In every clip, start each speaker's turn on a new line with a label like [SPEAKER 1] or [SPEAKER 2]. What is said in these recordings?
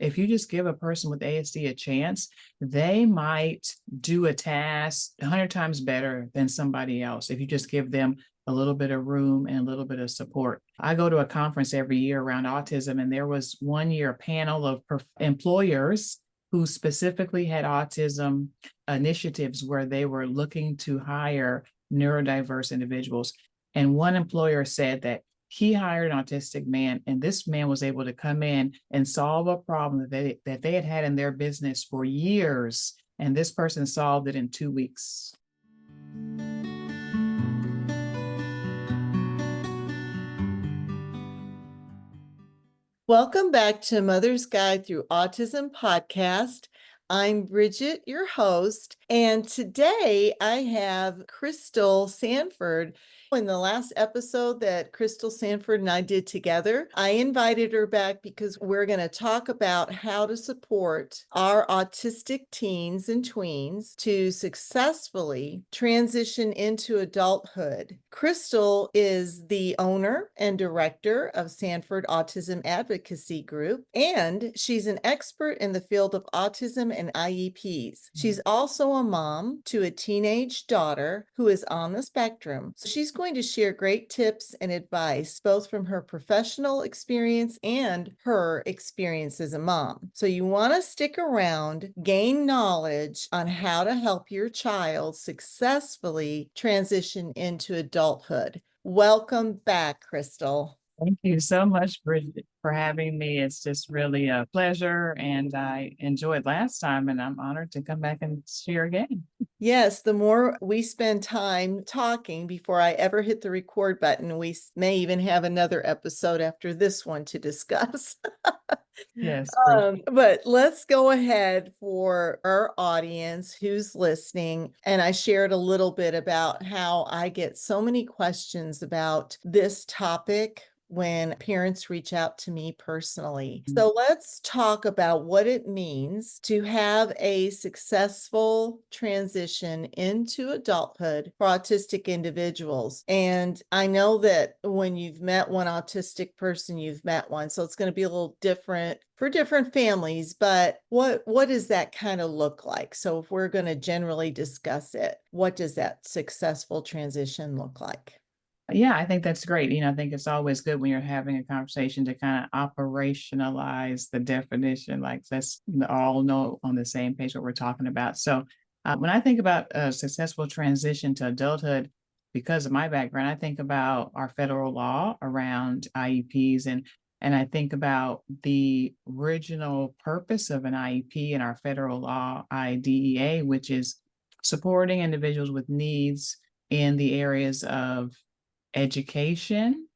[SPEAKER 1] if you just give a person with ASD a chance, they might do a task 100 times better than somebody else if you just give them a little bit of room and a little bit of support. I go to a conference every year around autism, and there was one year a panel of employers who specifically had autism initiatives where they were looking to hire neurodiverse individuals. And one employer said that he hired an autistic man, and this man was able to come in and solve a problem that they had in their business for years. And this person solved it in 2 weeks.
[SPEAKER 2] Welcome back to Mother's Guide Through Autism podcast. I'm Bridget, your host, and today I have Crystal Sanford. In the last episode that Crystal Sanford and I did together, I invited her back because we're going to talk about how to support our autistic teens and tweens to successfully transition into adulthood. Crystal is the owner and director of Sanford Autism Advocacy Group, and she's an expert in the field of autism and IEPs. She's also a mom to a teenage daughter who is on the spectrum. So she's going to share great tips and advice, both from her professional experience and her experience as a mom. So you want to stick around, gain knowledge on how to help your child successfully transition into adulthood. Welcome back, Crystal.
[SPEAKER 1] Thank you so much, Bridget, for having me. It's just really a pleasure, and I enjoyed last time, and I'm honored to come back and share again.
[SPEAKER 2] Yes, the more we spend time talking before I ever hit the record button, we may even have another episode after this one to discuss.
[SPEAKER 1] Yes.
[SPEAKER 2] But let's go ahead for our audience who's listening. And I shared a little bit about how I get so many questions about this topic when parents reach out to me personally. So let's talk about what it means to have a successful transition into adulthood for autistic individuals. And I know that when you've met one autistic person, you've met one. So it's going to be a little different for different families, but what does that kind of look like? So if we're going to generally discuss it, what does that successful transition look like?
[SPEAKER 1] Yeah, I think that's great. I think it's always good when you're having a conversation to kind of operationalize the definition, like let's all know on the same page what we're talking about. So when I think about a successful transition to adulthood, because of my background, I think about our federal law around IEPs, and I think about the original purpose of an IEP in our federal law, IDEA, which is supporting individuals with needs in the areas of education,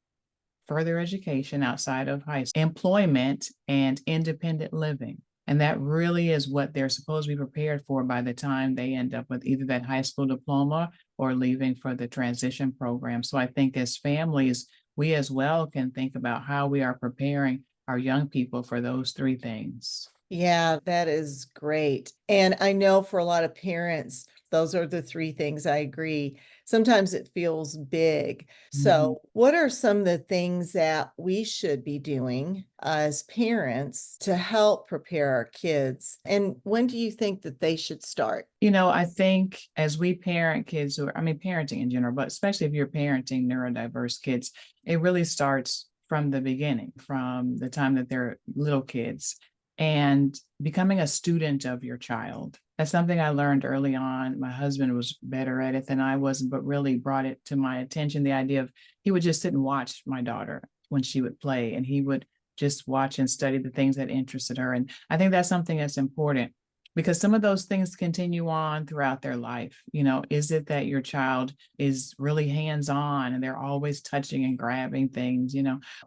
[SPEAKER 1] further education outside of high school, employment, and independent living. And that really is what they're supposed to be prepared for by the time they end up with either that high school diploma or leaving for the transition program. So I think as families, we as well can think about how we are preparing our young people for those three things.
[SPEAKER 2] Yeah, that is great. And I know for a lot of parents, those are the three things. I agree. Sometimes it feels big. So, what are some of the things that we should be doing as parents to help prepare our kids? And when do you think that they should start?
[SPEAKER 1] I think as we parent kids, parenting in general, but especially if you're parenting neurodiverse kids, it really starts from the beginning, from the time that they're little kids, and becoming a student of your child. That's something I learned early on. My husband was better at it than I was, but really brought it to my attention. The idea of he would just sit and watch my daughter when she would play, and he would just watch and study the things that interested her. And I think that's something that's important because some of those things continue on throughout their life. Is it that your child is really hands-on and they're always touching and grabbing things,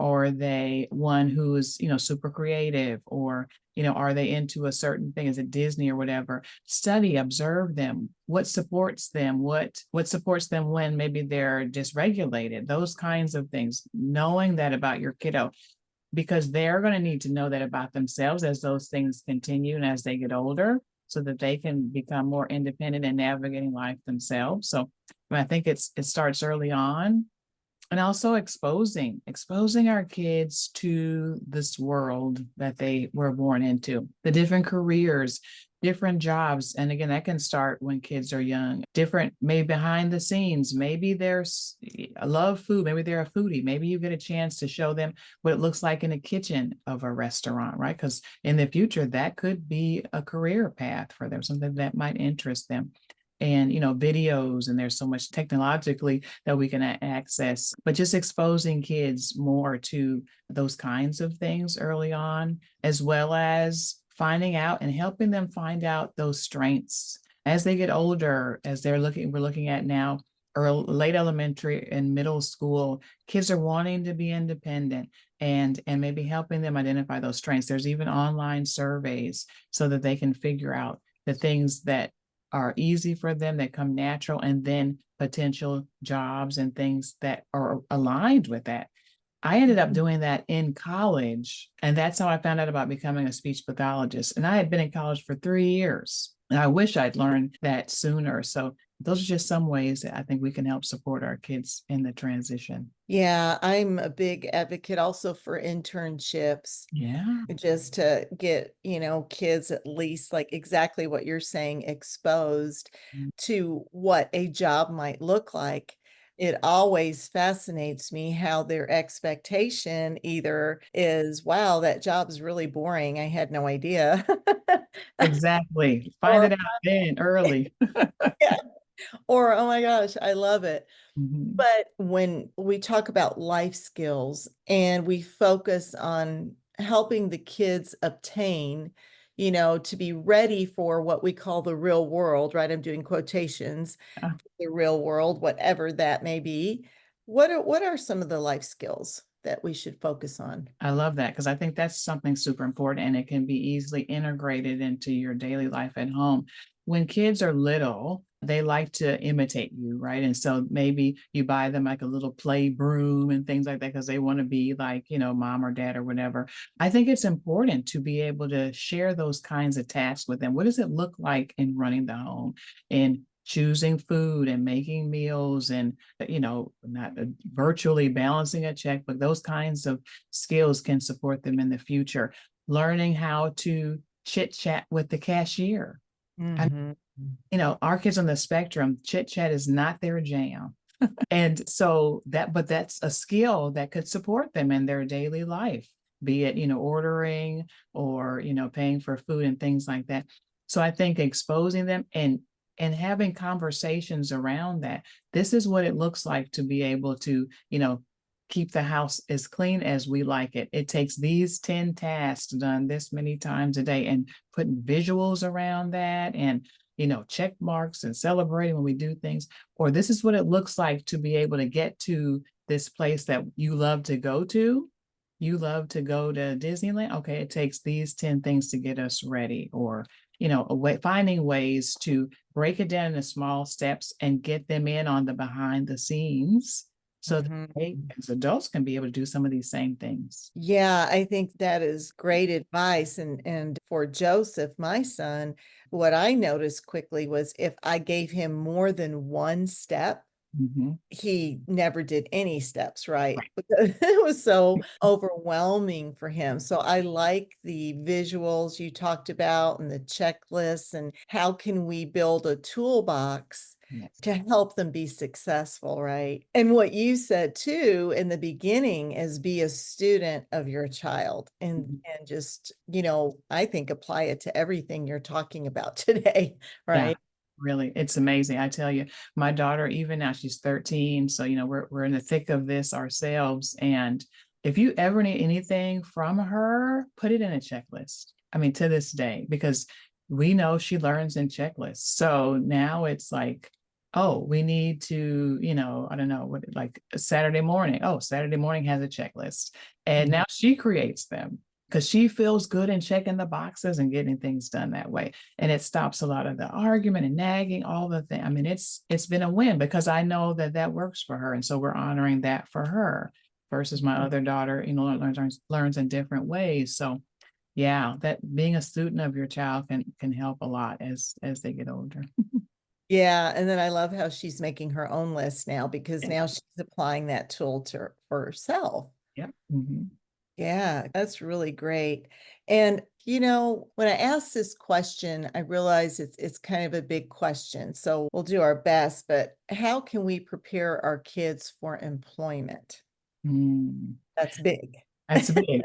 [SPEAKER 1] or are they one who's, super creative, or are they into a certain thing? Is it Disney or whatever? Study, observe them. What supports them? What supports them when maybe they're dysregulated? Those kinds of things. Knowing that about your kiddo, because they're going to need to know that about themselves as those things continue and as they get older, so that they can become more independent in navigating life themselves. So I think it starts early on. And also exposing our kids to this world that they were born into, the different careers, different jobs. And again, that can start when kids are young, different, maybe behind the scenes. Maybe there's a love food, maybe they're a foodie. Maybe you get a chance to show them what it looks like in the kitchen of a restaurant, right? Because in the future, that could be a career path for them, something that might interest them. And videos, and there's so much technologically that we can access, but just exposing kids more to those kinds of things early on, as well as finding out and helping them find out those strengths as they get older. As we're looking at now, or late elementary and middle school, kids are wanting to be independent, and maybe helping them identify those strengths. There's even online surveys so that they can figure out the things that are easy for them, that come natural, and then potential jobs and things that are aligned with that. I ended up doing that in college, and that's how I found out about becoming a speech pathologist. And I had been in college for 3 years, and I wish I'd learned that sooner. So those are just some ways that I think we can help support our kids in the transition.
[SPEAKER 2] Yeah, I'm a big advocate also for internships,
[SPEAKER 1] Yeah.
[SPEAKER 2] just to get, kids at least like exactly what you're saying, exposed to what a job might look like. It always fascinates me how their expectation either is, wow, that job's really boring. I had no idea.
[SPEAKER 1] Exactly. Find
[SPEAKER 2] Or
[SPEAKER 1] it out then early.
[SPEAKER 2] yeah, or oh my gosh, I love it.
[SPEAKER 1] Mhm.
[SPEAKER 2] But when we talk about life skills and we focus on helping the kids obtain, to be ready for what we call the real world, right? I'm doing quotations,
[SPEAKER 1] Yeah.
[SPEAKER 2] the real world, whatever that may be. What are some of the life skills that we should focus on?
[SPEAKER 1] I love that because I think that's something super important, and it can be easily integrated into your daily life at home. When kids are little, they like to imitate you, right? And so maybe you buy them like a little play broom and things like that because they want to be like, mom or dad or whatever. I think it's important to be able to share those kinds of tasks with them. What does it look like in running the home, and choosing food and making meals, and not virtually balancing a check, but those kinds of skills can support them in the future. Learning how to chit chat with the cashier. I,
[SPEAKER 2] Mhm.
[SPEAKER 1] our kids on the spectrum, chit chat is not their jam. And so but that's a skill that could support them in their daily life, be it, ordering, or, paying for food and things like that. So I think exposing them and having conversations around that. This is what it looks like to be able to, keep the house as clean as we like it. It takes these 10 tasks done this many times a day, and putting visuals around that, and, check marks, and celebrating when we do things. Or this is what it looks like to be able to get to this place that you love to go to. You love to go to Disneyland. Okay, it takes these 10 things to get us ready. Or, finding ways to break it down into small steps and get them in on the behind the scenes so that
[SPEAKER 2] Mhm.
[SPEAKER 1] they, as adults, can be able to do some of these same things.
[SPEAKER 2] Yeah, I think that is great advice. And for Joseph, my son, what I noticed quickly was if I gave him more than one step,
[SPEAKER 1] Mhm.
[SPEAKER 2] he never did any steps, right?
[SPEAKER 1] Right.
[SPEAKER 2] Because it was so overwhelming for him. So I like the visuals you talked about and the checklists, and how can we build a toolbox
[SPEAKER 1] Yes.
[SPEAKER 2] to help them be successful, right? And what you said too in the beginning is be a student of your child, and
[SPEAKER 1] Mhm.
[SPEAKER 2] and just, I think apply it to everything you're talking about today,
[SPEAKER 1] Yeah,
[SPEAKER 2] right?
[SPEAKER 1] really, it's amazing. I tell you, my daughter, even now, she's 13, so we're in the thick of this ourselves. And if you ever need anything from her, put it in a checklist. I mean, to this day, because we know she learns in checklists. So now it's like, oh, we need to, I don't know what, like a Saturday morning. Oh, Saturday morning has a checklist. And now she creates them because she feels good in checking the boxes and getting things done that way. And it stops a lot of the argument and nagging, all the things. I mean, it's been a win because I know that that works for her, and so we're honoring that for her. Versus my other daughter, learns in different ways. So yeah, that being a student of your child can help a lot as they get older.
[SPEAKER 2] Yeah, and then I love how she's making her own list now because now she's applying that tool to for herself.
[SPEAKER 1] Yeah. Mhm.
[SPEAKER 2] Yeah, that's really great. And when I ask this question, I realize it's kind of a big question. So we'll do our best, but how can we prepare our kids for employment?
[SPEAKER 1] Mm.
[SPEAKER 2] That's big.
[SPEAKER 1] That's big.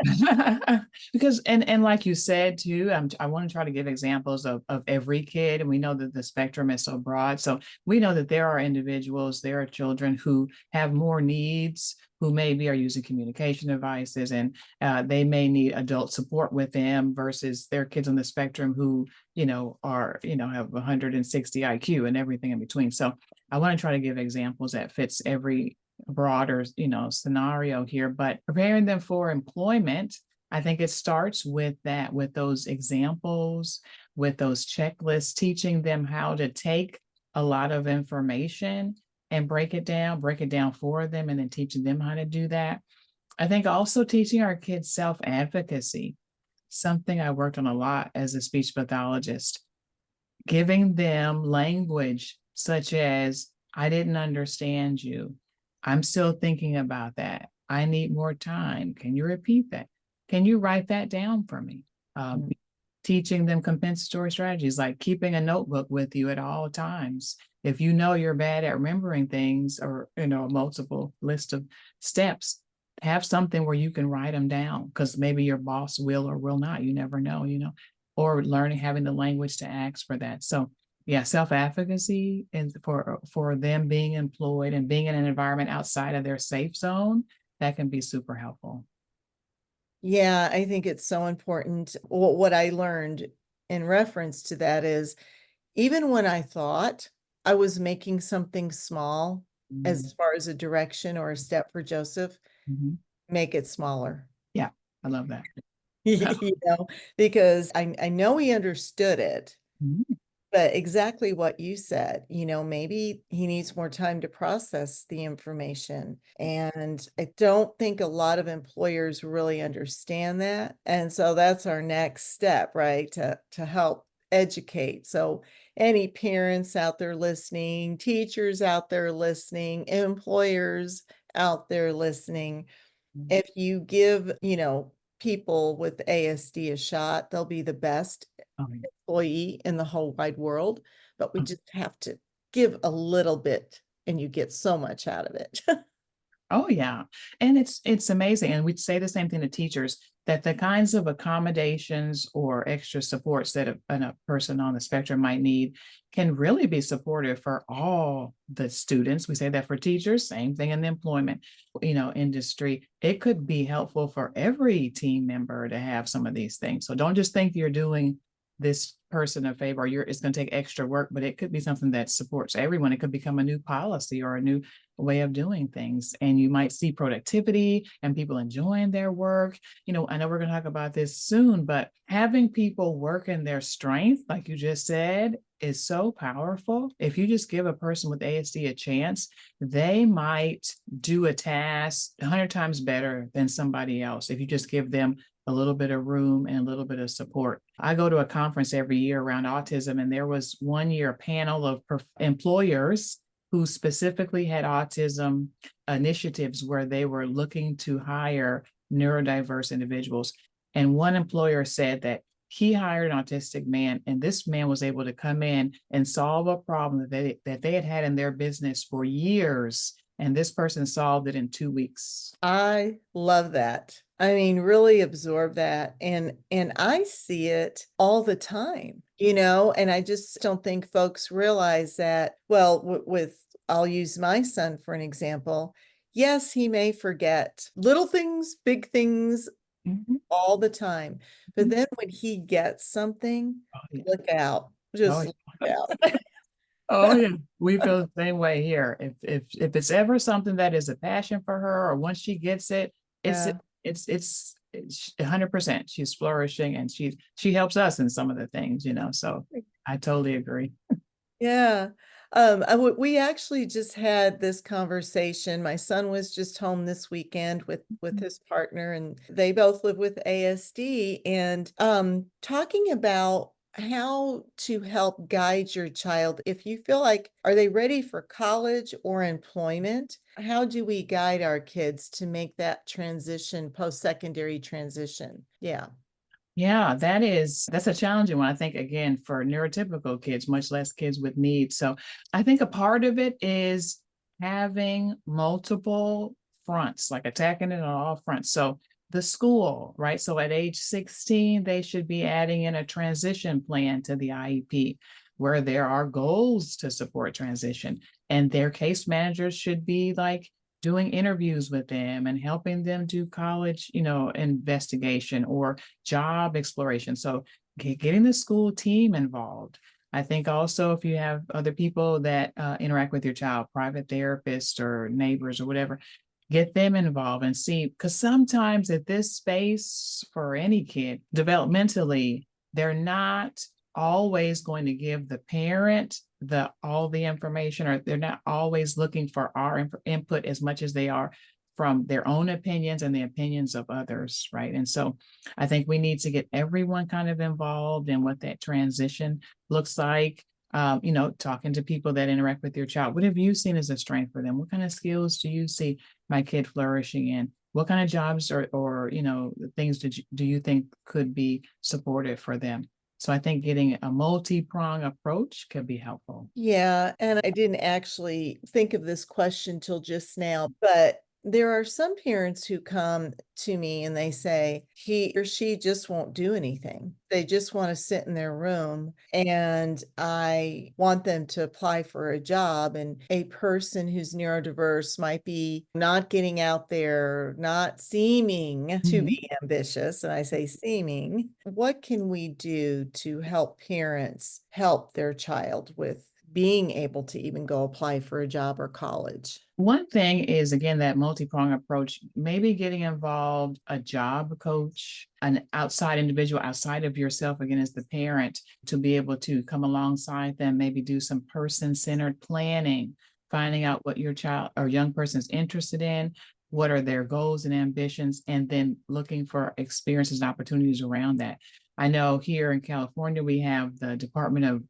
[SPEAKER 1] Because and like you said too, I want to try to give examples of every kid, and we know that the spectrum is so broad. So we know that there are individuals, there are children who have more needs, who maybe are using communication devices, and they may need adult support with them versus their kids on the spectrum who, are, have 160 IQ and everything in between. So I want to try to give examples that fits every broader, scenario here, but preparing them for employment, I think it starts with that, with those examples, with those checklists, teaching them how to take a lot of information and break it down for them, and then teaching them how to do that. I think also teaching our kids self-advocacy, something I worked on a lot as a speech pathologist, giving them language such as, I didn't understand you. I'm still thinking about that. I need more time. Can you repeat that? Can you write that down for me?
[SPEAKER 2] Mm.
[SPEAKER 1] Teaching them compensatory strategies like keeping a notebook with you at all times. If you know you're bad at remembering things, or a multiple list of steps, have something where you can write them down, because maybe your boss will or will not. You never know, or learning, having the language to ask for that. So yeah, self-advocacy and for them being employed and being in an environment outside of their safe zone, that can be super helpful.
[SPEAKER 2] Yeah, I think it's so important. What I learned in reference to that is even when I thought I was making something small
[SPEAKER 1] Mm-hmm.
[SPEAKER 2] as far as a direction or a step for Joseph,
[SPEAKER 1] Mm-hmm.
[SPEAKER 2] make it smaller.
[SPEAKER 1] Yeah, I love that.
[SPEAKER 2] You know, because I know he understood it,
[SPEAKER 1] Mhm.
[SPEAKER 2] but exactly what you said, maybe he needs more time to process the information. And I don't think a lot of employers really understand that. And so that's our next step, right? To help educate. So any parents out there listening, teachers out there listening, employers out there listening, if you give, people with ASD a shot, they'll be the best
[SPEAKER 1] Oh, yeah.
[SPEAKER 2] employee in the whole wide world, but we just have to give a little bit and you get so much out of it.
[SPEAKER 1] Oh yeah. And it's amazing. And we'd say the same thing to teachers, that the kinds of accommodations or extra supports that a person on the spectrum might need can really be supportive for all the students. We say that for teachers, same thing in the employment, industry. It could be helpful for every team member to have some of these things. So don't just think you're doing this person a favor, or it's going to take extra work, but it could be something that supports everyone. It could become a new policy or a new way of doing things. And you might see productivity and people enjoying their work. I know we're going to talk about this soon, but having people work in their strength, like you just said, is so powerful. If you just give a person with ASD a chance, they might do a task 100 times better than somebody else if you just give them a little bit of room and a little bit of support. I go to a conference every year around autism, and there was one year a panel of employers who specifically had autism initiatives where they were looking to hire neurodiverse individuals. And one employer said that he hired an autistic man, and this man was able to come in and solve a problem that they had in their business for years. And this person solved it in 2 weeks.
[SPEAKER 2] I love that. I mean, really absorb that. And I see it all the time, and I just don't think folks realize that, well, with I'll use my son for an example. Yes, he may forget little things, big things
[SPEAKER 1] Mhm.
[SPEAKER 2] all the time. But then when he gets something,
[SPEAKER 1] Oh, yeah.
[SPEAKER 2] look out.
[SPEAKER 1] Oh,
[SPEAKER 2] Just
[SPEAKER 1] yeah.
[SPEAKER 2] look out.
[SPEAKER 1] Oh yeah, we feel the same way here. If it's ever something that is a passion for her, or once she gets it, it's
[SPEAKER 2] Yeah.
[SPEAKER 1] it's 100%. She's flourishing, and she helps us in some of the things. So I totally agree.
[SPEAKER 2] Yeah. We actually just had this conversation. My son was just home this weekend with his partner, and they both live with ASD. And talking about how to help guide your child if you feel like, are they ready for college or employment? How do we guide our kids to make that transition, post-secondary transition? Yeah.
[SPEAKER 1] Yeah, that's a challenging one. I think again for neurotypical kids, much less kids with needs. So I think a part of it is having multiple fronts, like attacking it on all fronts. So the school, right? So at age 16, they should be adding in a transition plan to the IEP where there are goals to support transition. And their case managers should be like doing interviews with them and helping them do college, investigation or job exploration. So getting the school team involved. I think also if you have other people that interact with your child, private therapists or neighbors or whatever, get them involved and see, because sometimes at this space for any kid, developmentally, they're not always going to give the parent all the information, or they're not always looking for our input as much as they are from their own opinions and the opinions of others, right? And so I think we need to get everyone kind of involved in what that transition looks like. Talking to people that interact with your child. What have you seen as a strength for them? What kind of skills do you see my kid flourishing in? What kind of jobs or things do you think could be supportive for them? So I think getting a multi-prong approach could be helpful.
[SPEAKER 2] Yeah, and I didn't actually think of this question till just now, but there are some parents who come to me and they say he or she just won't do anything. They just want to sit in their room, and I want them to apply for a job. And a person who's neurodiverse might be not getting out there, not seeming to
[SPEAKER 1] Mhm.
[SPEAKER 2] be ambitious. And I say seeming. What can we do to help parents help their child with being able to even go apply for a job or college?
[SPEAKER 1] One thing is, again, that multi-prong approach, maybe getting involved, a job coach, an outside individual outside of yourself, again, as the parent, to be able to come alongside them, maybe do some person-centered planning, finding out what your child or young person is interested in, what are their goals and ambitions, and then looking for experiences and opportunities around that. I know here in California, we have the Department of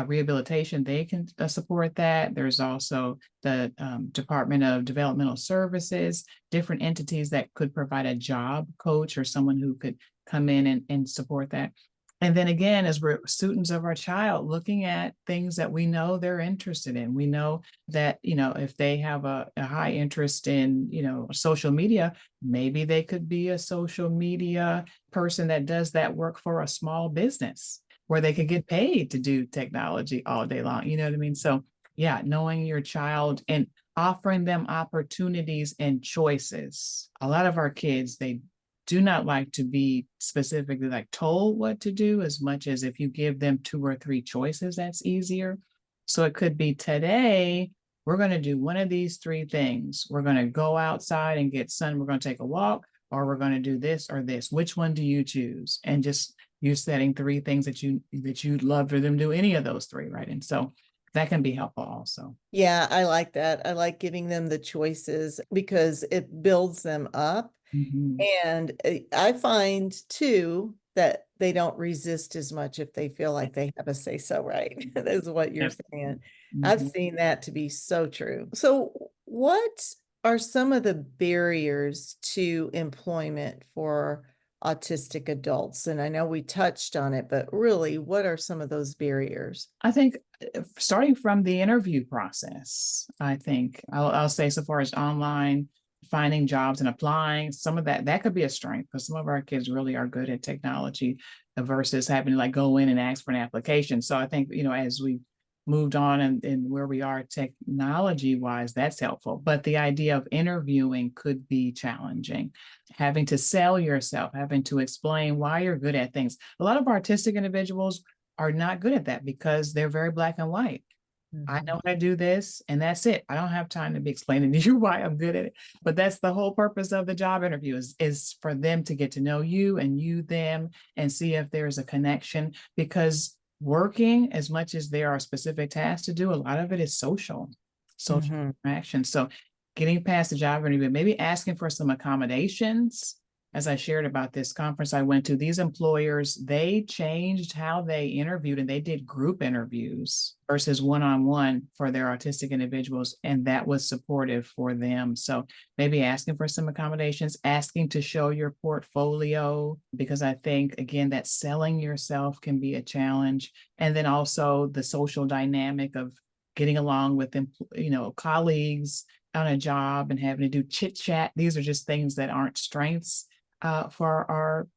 [SPEAKER 1] Rehabilitation, they can support that. There's also the Department of Developmental Services, different entities that could provide a job coach or someone who could come in and support that. And then again, as we're students of our child, looking at things that we know they're interested in. We know that, if they have a high interest in, social media, maybe they could be a social media person that does that work for a small business where they could get paid to do technology all day long. You know what I mean? So, yeah, knowing your child and offering them opportunities and choices. A lot of our kids, they do not like to be specifically like told what to do as much as if you give them two or three choices, that's easier. So it could be today, we're going to do one of these three things. We're going to go outside and get sun. We're going to take a walk, or we're going to do this or this. Which one do you choose? And just you setting three things that you'd love for them to do any of those three, right? And so that can be helpful also.
[SPEAKER 2] Yeah, I like that. I like giving them the choices because it builds them up.
[SPEAKER 1] Mhm.
[SPEAKER 2] And I find too that they don't resist as much if they feel like they have a say so, right? That is what you're
[SPEAKER 1] Yep.
[SPEAKER 2] saying. I've
[SPEAKER 1] Mhm.
[SPEAKER 2] seen that to be so true. So, what are some of the barriers to employment for autistic adults? And I know we touched on it, but really, what are some of those barriers?
[SPEAKER 1] I think starting from the interview process, I think I'll say so far as online finding jobs and applying, some of that could be a strength because some of our kids really are good at technology versus having to like go in and ask for an application. So I think, as we moved on and where we are technology wise, that's helpful. But the idea of interviewing could be challenging. Having to sell yourself, having to explain why you're good at things. A lot of artistic individuals are not good at that because they're very black and white. I know
[SPEAKER 2] Mhm.
[SPEAKER 1] how to do this and that's it. I don't have time to be explaining to you why I'm good at it. But that's the whole purpose of the job interview is for them to get to know you and you them and see if there's a connection, because working, as much as there are specific tasks to do, a lot of it is social
[SPEAKER 2] Mhm.
[SPEAKER 1] interaction. So getting past the job interview, maybe asking for some accommodations as I shared about this conference I went to, these employers, they changed how they interviewed, and they did group interviews versus one-on-one for their autistic individuals. And that was supportive for them. So maybe asking for some accommodations, asking to show your portfolio, because I think, again, that selling yourself can be a challenge. And then also the social dynamic of getting along with them, colleagues on a job and having to do chit chat. These are just things that aren't strengths for our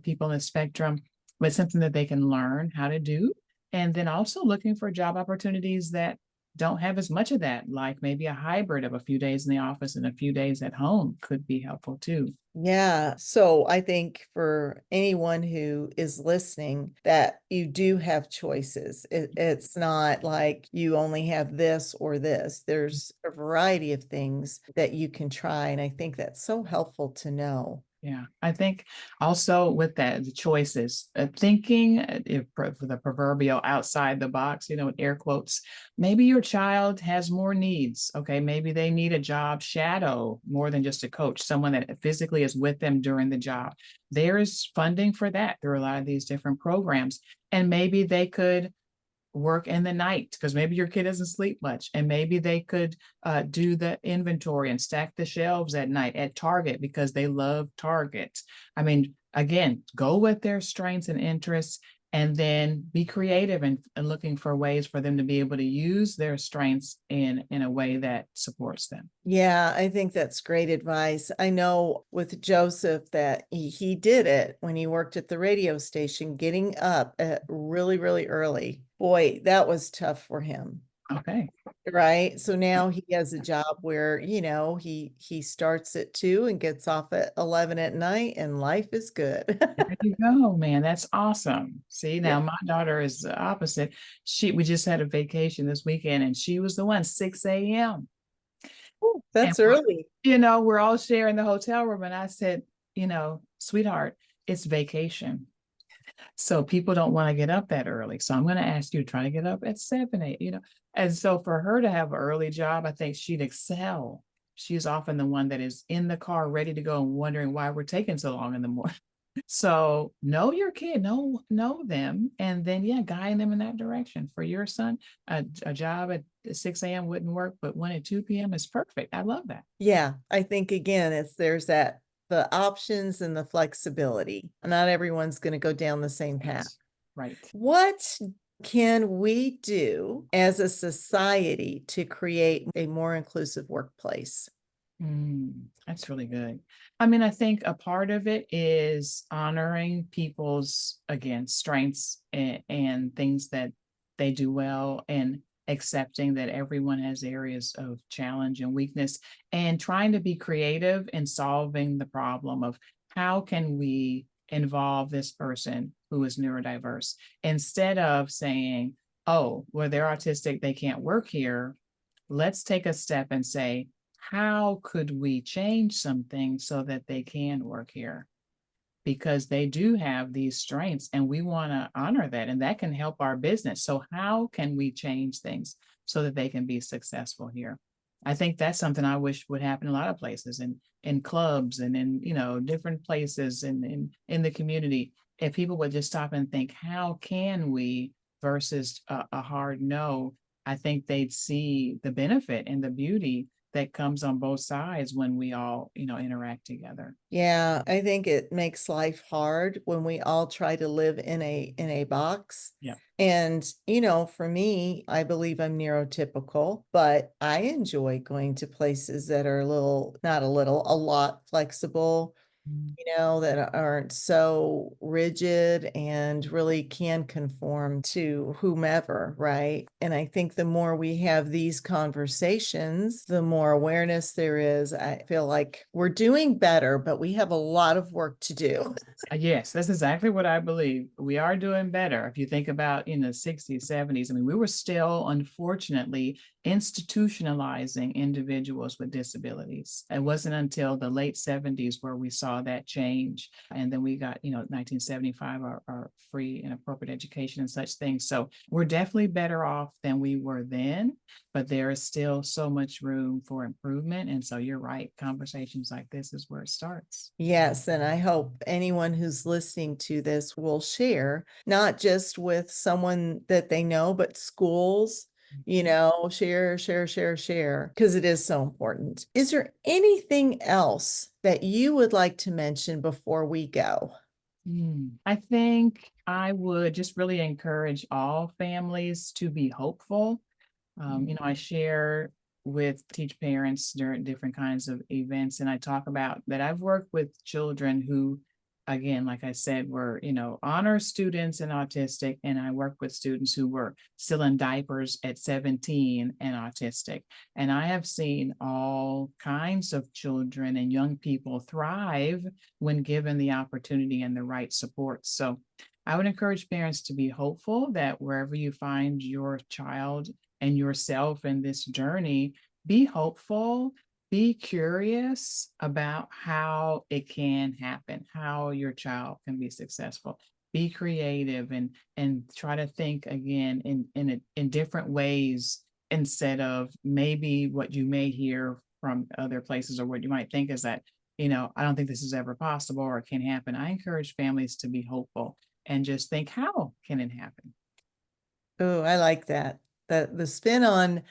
[SPEAKER 1] people in the spectrum, but something that they can learn how to do. And then also looking for job opportunities that don't have as much of that, like maybe a hybrid of a few days in the office and a few days at home could be helpful too.
[SPEAKER 2] Yeah. So I think for anyone who is listening, that you do have choices. It's not like you only have this or this. There's a variety of things that you can try. And I think that's so helpful to know.
[SPEAKER 1] Yeah, I think also with that, the choices, thinking for the proverbial outside the box, in air quotes, maybe your child has more needs. Okay, maybe they need a job shadow more than just a coach, someone that physically is with them during the job. There is funding for that through a lot of these different programs. And maybe they could work in the night because maybe your kid doesn't sleep much, and maybe they could do the inventory and stack the shelves at night at Target because they love Target. I mean, again, go with their strengths and interests, and then be creative and looking for ways for them to be able to use their strengths in a way that supports them.
[SPEAKER 2] Yeah, I think that's great advice. I know with Joseph that he did it when he worked at the radio station, getting up at really, really early. Boy, that was tough for him.
[SPEAKER 1] Okay.
[SPEAKER 2] Right. So now he has a job where, he starts at 2 and gets off at 11 at night, and life is good.
[SPEAKER 1] There you go, man. That's awesome. See,
[SPEAKER 2] Yeah.
[SPEAKER 1] now my daughter is the opposite. We just had a vacation this weekend, and she was the one, 6 a.m.
[SPEAKER 2] Ooh,
[SPEAKER 1] And
[SPEAKER 2] that's early.
[SPEAKER 1] we're all sharing the hotel room. And I said, sweetheart, it's vacation. So people don't want to get up that early. So I'm going to ask you to try to get up at 7, 8. And so for her to have an early job, I think she'd excel. She's often the one that is in the car ready to go and wondering why we're taking so long in the morning. So know your kid, know them, and then guide them in that direction. For your son, a job at 6 a.m. wouldn't work, but one at 2 p.m. is perfect. I love that.
[SPEAKER 2] Yeah, I think again, there's the options and the flexibility. Not everyone's going to go down the same path.
[SPEAKER 1] Right.
[SPEAKER 2] What can we do as a society to create a more inclusive workplace?
[SPEAKER 1] That's really good. I mean, I think a part of it is honoring people's, again, strengths and things that they do well, and accepting that everyone has areas of challenge and weakness, and trying to be creative in solving the problem of how can we involve this person who is neurodiverse, instead of saying, oh, well, they're autistic, they can't work here. Let's take a step and say, how could we change something so that they can work here? Because they do have these strengths and we want to honor that, and that can help our business. So how can we change things so that they can be successful here? I think that's something I wish would happen in a lot of places, and in clubs and in different places in the community. If people would just stop and think, how can we, versus a hard no, I think they'd see the benefit and the beauty that comes on both sides when we all interact together.
[SPEAKER 2] Yeah, I think it makes life hard when we all try to live in a box.
[SPEAKER 1] Yeah.
[SPEAKER 2] And, for me, I believe I'm neurotypical, but I enjoy going to places that are a lot flexible, that aren't so rigid and really can conform to whomever, right? And I think the more we have these conversations, the more awareness there is. I feel like we're doing better, but we have a lot of work to do.
[SPEAKER 1] Yes, that's exactly what I believe. We are doing better. If you think about in the 60s, 70s, I mean, we were still, unfortunately, institutionalizing individuals with disabilities. It wasn't until the late 70s where we saw saw that change. And then we got, 1975, our free and appropriate education and such things. So we're definitely better off than we were then, but there is still so much room for improvement. And so you're right, conversations like this is where it starts.
[SPEAKER 2] Yes, and I hope anyone who's listening to this will share, not just with someone that they know, but schools, share, because it is so important. Is there anything else that you would like to mention before we go?
[SPEAKER 1] I think I would just really encourage all families to be hopeful. I share with teach parents during different kinds of events, and I talk about that I've worked with children who, again, like I said, were, honor students and autistic, and I work with students who were still in diapers at 17 and autistic. And I have seen all kinds of children and young people thrive when given the opportunity and the right support. So I would encourage parents to be hopeful that wherever you find your child and yourself in this journey, be hopeful, be curious about how it can happen, how your child can be successful. Be creative and try to think again in different ways instead of maybe what you may hear from other places or what you might think is that, I don't think this is ever possible or it can happen. I encourage families to be hopeful and just think, how can it happen?
[SPEAKER 2] Oh, I like that. The spin on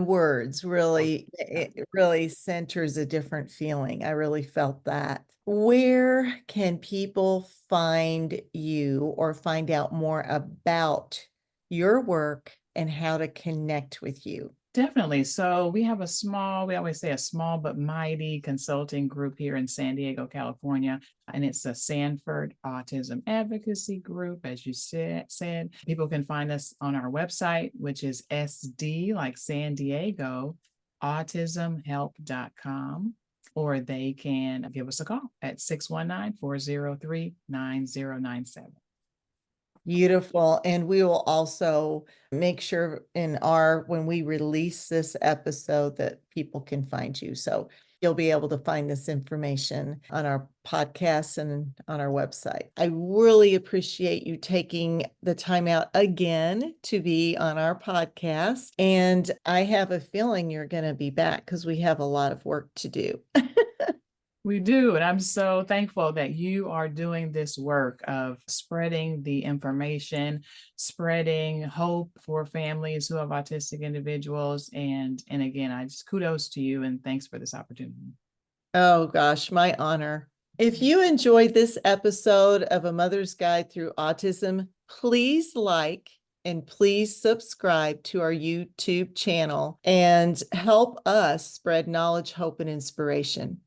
[SPEAKER 2] words really, it really centers a different feeling. I really felt that. Where can people find you or find out more about your work and how to connect with you?
[SPEAKER 1] Definitely. So we have we always say a small but mighty consulting group here in San Diego, California. And it's a Sanford Autism Advocacy Group, as you said. People can find us on our website, which is SD, like San Diego, autismhelp.com, or they can give us a call at 619-403-9097.
[SPEAKER 2] Beautiful. And we will also make sure when we release this episode that people can find you. So you'll be able to find this information on our podcast and on our website. I really appreciate you taking the time out again to be on our podcast. And I have a feeling you're going to be back because we have a lot of work to do.
[SPEAKER 1] We do. And I'm so thankful that you are doing this work of spreading the information, spreading hope for families who have autistic individuals. And again, I just kudos to you and thanks for this opportunity.
[SPEAKER 2] Oh gosh, my honor. If you enjoyed this episode of A Mother's Guide Through Autism, please like and please subscribe to our YouTube channel and help us spread knowledge, hope, and inspiration.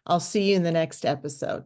[SPEAKER 2] I'll see you in the next episode.